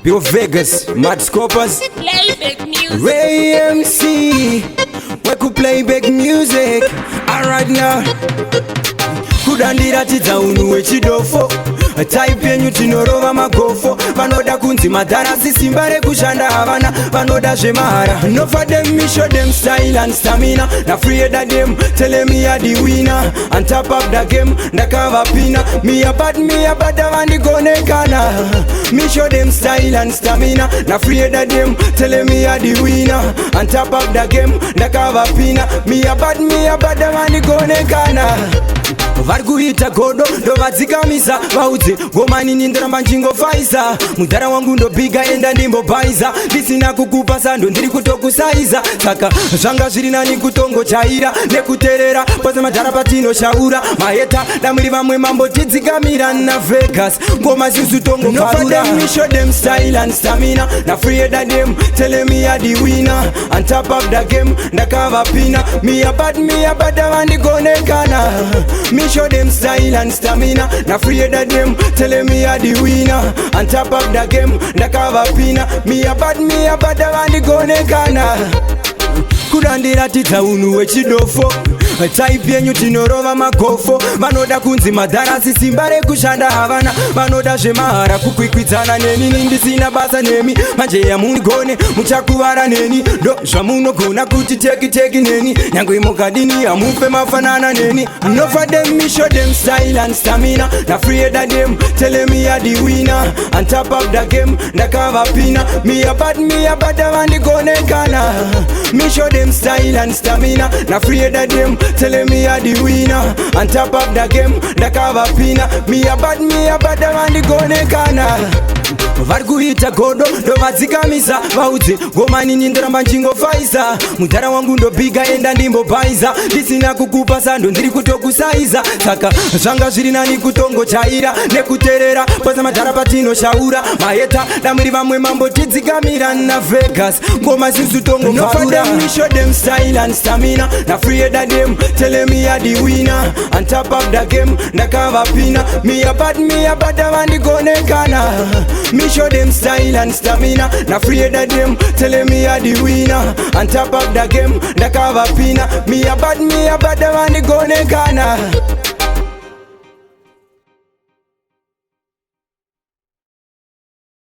Pure Vegas, Mad Scopers, Playback music. Ray MC, we could play back music. Alright now, kudandiratidza unhu wechidofo type yenyu tinorova magofo vanoda kunzi madharasi simba rekushanda havana vanoda zvemahara no for them me show them style and stamina na free them tell me are the winner on top of the game ndakavapina me about vandigonekana me show them style and stamina na free them tell me are the winner on top of the game ndakavapina me about vandigonekana vari kuita godo ndovadzikamisa vaudze ngomanini ndoramba njingofaisa mudhara wangu ndobiga enda ndimbobhaiza ndisina kukupa sando ndiri kutokusaiza saka zvanga zviri nani kutongojaira nekuterera pose madhara patinoshaura maheta damuri vamwe mambotidzikamira navegas ngoma zisu tongofarura show them style and stamina na free them tell me are the winner on top of the game ndakavapina me about vandigonekana me show them style and stamina na free them tell me are the winner on top of the game ndakavapina me about vandigonekana kudandiratidza unhu wechidofo type yenyu tinorova magofo vanoda kunzi madharasi simba rekushanda havana vanoda zvemahara kukwikwidzana neni ndisina basa nemi manje yamunigone muchakuvara neni ndo zvamunogona kuti teki neni nyangwe mukadini hamupe mafanana neni no for them me show them style and stamina na free them tell me are the winner on top of the game ndakavapina me about vandigonekana me show them style and stamina na free them tell me are the winner on top of the game ndakavapina me about vandigonekana vari kuita godo ndovadzikamisa vaudze ngomanini ndoramba njingofaisa mudhara wangu ndobiga enda ndimbobhaiza ndisina kukupa sando ndiri kutokusaiza saka zvanga zviri nani kutongojaira nekuterera pose madhara patinoshaura maheta damuri vamwe mambotidzikamira navegas ngoma zisu tongofarura show them style and stamina na free them tell me are the winner on top of the game ndakavapina me about vandigonekana me show them style and stamina na free them tell me are the winner on top of the game ndakavapina me about vandigonekana